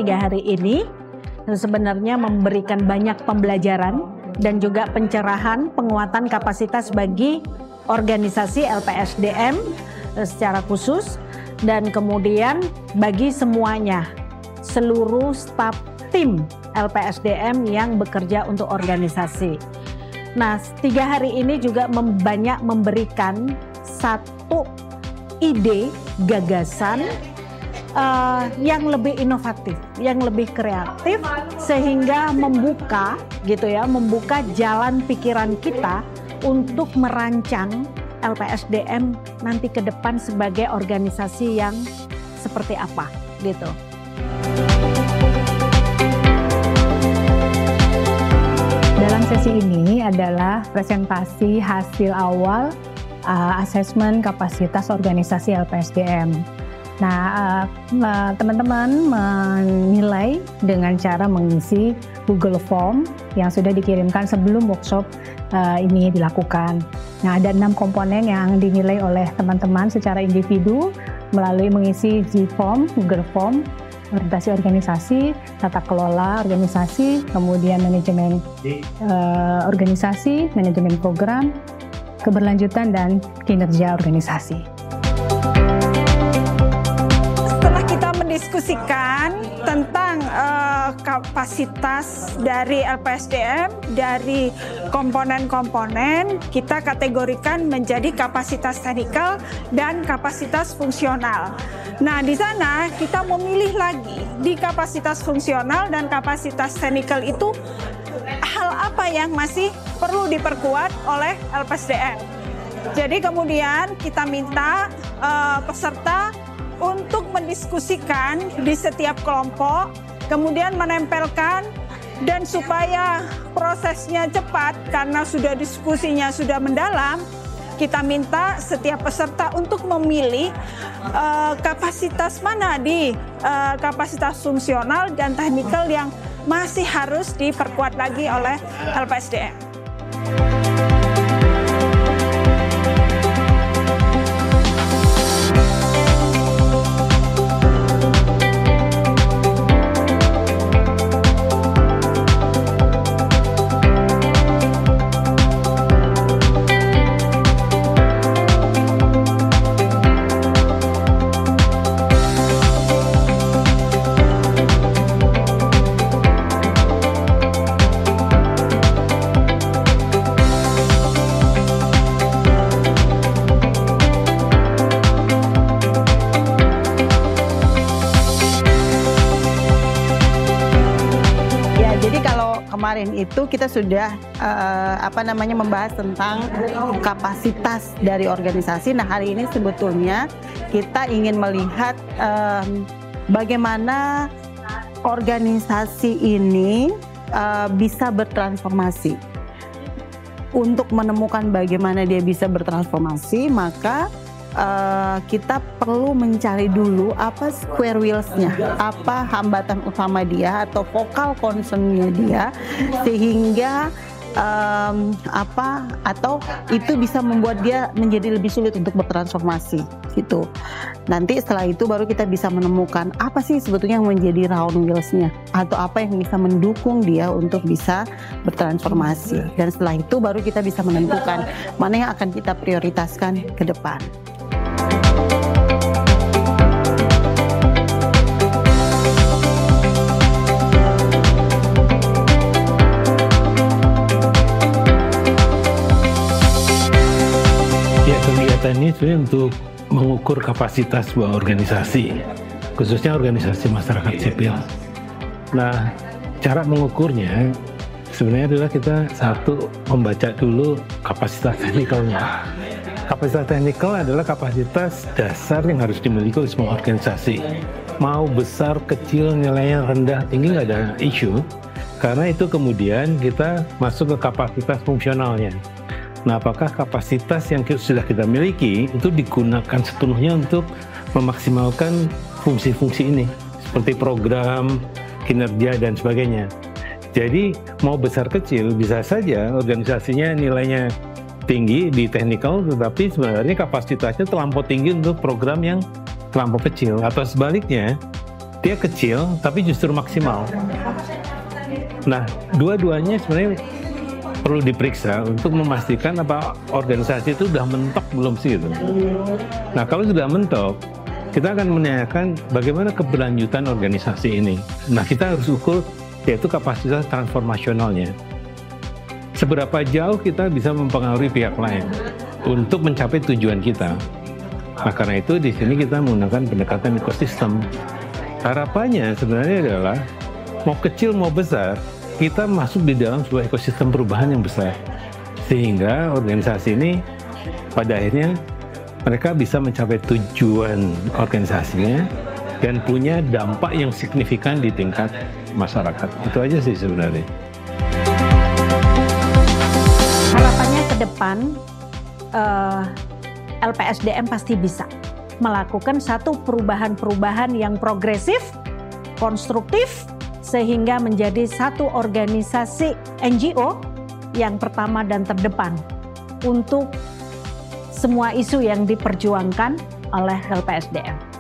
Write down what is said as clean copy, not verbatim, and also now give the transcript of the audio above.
3 hari ini sebenarnya memberikan banyak pembelajaran dan juga pencerahan penguatan kapasitas bagi organisasi LPSDM secara khusus, dan kemudian bagi semuanya, seluruh staf tim LPSDM yang bekerja untuk organisasi. Nah, 3 hari ini juga banyak memberikan satu ide, gagasan yang lebih inovatif, yang lebih kreatif, sehingga membuka jalan pikiran kita untuk merancang LPSDM nanti ke depan sebagai organisasi yang seperti apa gitu. Dalam sesi ini adalah presentasi hasil awal asesmen kapasitas organisasi LPSDM. Nah, teman-teman menilai dengan cara mengisi Google Form yang sudah dikirimkan sebelum workshop ini dilakukan. Nah, ada 6 komponen yang dinilai oleh teman-teman secara individu melalui mengisi G-Form, Google Form, orientasi organisasi, tata kelola organisasi, kemudian manajemen organisasi, manajemen program, keberlanjutan, dan kinerja organisasi. Mendiskusikan tentang kapasitas dari LPSDM, dari komponen-komponen kita kategorikan menjadi kapasitas teknikal dan kapasitas fungsional. Nah, di sana kita memilih lagi di kapasitas fungsional dan kapasitas teknikal itu hal apa yang masih perlu diperkuat oleh LPSDM. Jadi kemudian kita minta peserta untuk mendiskusikan di setiap kelompok, kemudian menempelkan, dan supaya prosesnya cepat karena sudah diskusinya sudah mendalam, kita minta setiap peserta untuk memilih kapasitas mana di kapasitas fungsional dan teknikal yang masih harus diperkuat lagi oleh LPSDM. Kemarin itu kita sudah membahas tentang kapasitas dari organisasi. Nah, hari ini sebetulnya kita ingin melihat bagaimana organisasi ini bisa bertransformasi. Untuk menemukan bagaimana dia bisa bertransformasi, maka kita perlu mencari dulu apa square wheels-nya, apa hambatan utama dia atau focal concern-nya dia, sehingga atau itu bisa membuat dia menjadi lebih sulit untuk bertransformasi gitu. Nanti setelah itu baru kita bisa menemukan apa sih sebetulnya yang menjadi round wheels-nya atau apa yang bisa mendukung dia untuk bisa bertransformasi, dan setelah itu baru kita bisa menentukan mana yang akan kita prioritaskan ke depan. Kegiatan ini sebenarnya untuk mengukur kapasitas sebuah organisasi, khususnya organisasi masyarakat sipil. Nah, cara mengukurnya sebenarnya adalah kita membaca dulu kapasitas teknikalnya. Kapasitas teknikal adalah kapasitas dasar yang harus dimiliki oleh semua organisasi. Mau besar, kecil, nilainya rendah, tinggi, nggak ada isu. Karena itu kemudian kita masuk ke kapasitas fungsionalnya. Nah, apakah kapasitas yang sudah kita miliki itu digunakan sepenuhnya untuk memaksimalkan fungsi-fungsi ini, seperti program, kinerja, dan sebagainya. Jadi, mau besar kecil, bisa saja organisasinya nilainya tinggi di teknikal, tetapi sebenarnya kapasitasnya terlampau tinggi untuk program yang terlampau kecil. Atau sebaliknya, dia kecil tapi justru maksimal. Nah, dua-duanya sebenarnya perlu diperiksa untuk memastikan apa organisasi itu sudah mentok belum sih gitu. Nah, kalau sudah mentok, kita akan menanyakan bagaimana keberlanjutan organisasi ini. Nah, kita harus ukur yaitu kapasitas transformasionalnya. Seberapa jauh kita bisa mempengaruhi pihak lain untuk mencapai tujuan kita. Nah, karena itu di sini kita menggunakan pendekatan ekosistem. Harapannya sebenarnya adalah mau kecil mau besar, kita masuk di dalam sebuah ekosistem perubahan yang besar. Sehingga organisasi ini pada akhirnya mereka bisa mencapai tujuan organisasinya dan punya dampak yang signifikan di tingkat masyarakat. Itu aja sih sebenarnya. Harapannya ke depan LPSDM pasti bisa melakukan satu perubahan-perubahan yang progresif, konstruktif, sehingga menjadi satu organisasi NGO yang pertama dan terdepan untuk semua isu yang diperjuangkan oleh LPSDM.